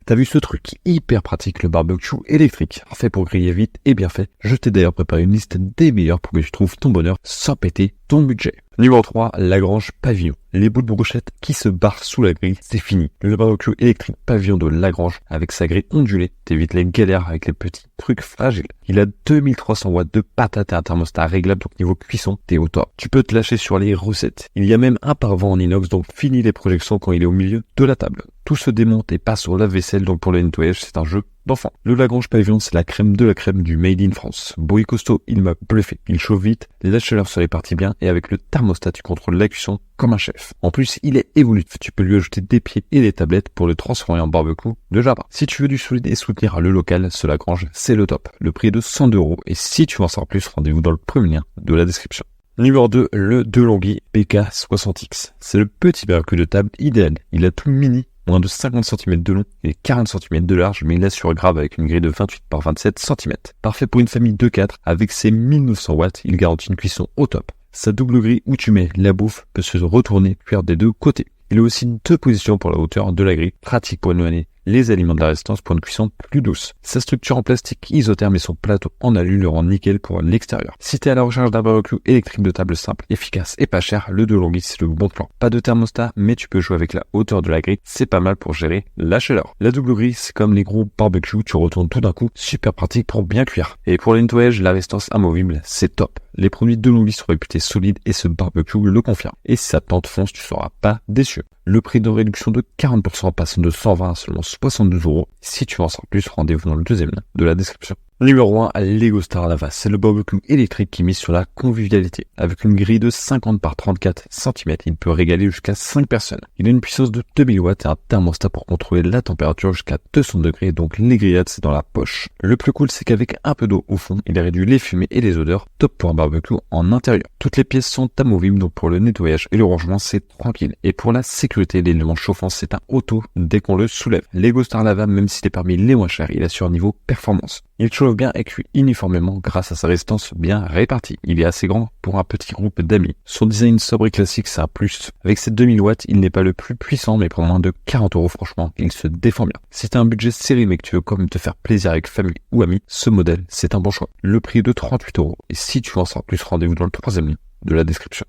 T'as vu ce truc hyper pratique, le barbecue électrique, fait pour griller vite et bien fait. Je t'ai d'ailleurs préparé une liste des meilleurs pour que tu trouves ton bonheur sans péter ton budget. Numéro 3, Lagrange Pavillon. Les bouts de brochette qui se barrent sous la grille, c'est fini. Le barbecue électrique Pavillon de Lagrange, avec sa grille ondulée, t'évites les galères avec les petits trucs fragiles. Il a 2300 watts de patate et un thermostat réglable, donc niveau cuisson, t'es au top. Tu peux te lâcher sur les recettes. Il y a même un pare-vent en inox, donc fini les projections quand il est au milieu de la table. Tout se démonte et passe au lave-vaisselle, donc pour le nettoyage, c'est un jeu d'enfant. Le Lagrange Pavillon, c'est la crème de la crème du Made in France. Beau et costaud, il m'a bluffé. Il chauffe vite, la chaleur se répartit bien et avec le thermostat, tu contrôles la cuisson comme un chef. En plus, il est évolutif. Tu peux lui ajouter des pieds et des tablettes pour le transformer en barbecue de jardin. Si tu veux du solide et soutenir le local, ce Lagrange, c'est le top. Le prix est de 100 € et si tu veux en savoir plus, rendez-vous dans le premier lien de la description. Numéro 2, le DeLonghi PK60X. C'est le petit barbecue de table idéal. Il a tout mini, moins de 50 cm de long et 40 cm de large, mais il assure grave avec une grille de 28 par 27 cm. Parfait pour une famille de 4, avec ses 1900 watts, il garantit une cuisson au top. Sa double grille où tu mets la bouffe peut se retourner, cuire des deux côtés. Il a aussi 2 positions pour la hauteur de la grille, pratique pour éloigner les aliments de la résistance pour une cuisson plus douce. Sa structure en plastique isotherme et son plateau en alu le rend nickel pour l'extérieur. Si t'es à la recherche d'un barbecue électrique de table simple, efficace et pas cher, le DeLonghi c'est le bon plan. Pas de thermostat, mais tu peux jouer avec la hauteur de la grille, c'est pas mal pour gérer la chaleur. La double grille, c'est comme les gros barbecues, tu retournes tout d'un coup, super pratique pour bien cuire. Et pour le nettoyage, la résistance amovible, c'est top. Les produits DeLonghi sont réputés solides et ce barbecue le confirme. Et si ça tente fonce, tu seras pas déçu. Le prix de réduction de 40% passe de 120 à seulement 72 €. Si tu veux en savoir plus, rendez-vous dans le deuxième lien de la description. Numéro 1, Lego Star Lava. C'est le barbecue électrique qui mise sur la convivialité. Avec une grille de 50 par 34 cm, il peut régaler jusqu'à 5 personnes. Il a une puissance de 2000 watts et un thermostat pour contrôler la température jusqu'à 200 degrés, donc les grillades c'est dans la poche. Le plus cool c'est qu'avec un peu d'eau au fond, il réduit les fumées et les odeurs, top pour un barbecue en intérieur. Toutes les pièces sont amovibles, donc pour le nettoyage et le rangement c'est tranquille. Et pour la sécurité, l'élément chauffant c'est un auto dès qu'on le soulève. Lego Star Lava, même s'il est parmi les moins chers, il assure niveau performance. Il chauffe bien et cuit uniformément grâce à sa résistance bien répartie. Il est assez grand pour un petit groupe d'amis. Son design sobre et classique, c'est un plus. Avec ses 2000 watts, il n'est pas le plus puissant, mais pour moins de 40 €, franchement, il se défend bien. Si t'as un budget serré mais que tu veux quand même te faire plaisir avec famille ou amis, ce modèle, c'est un bon choix. Le prix est de 38 €. Et si tu veux en savoir plus, rendez-vous dans le troisième lien de la description.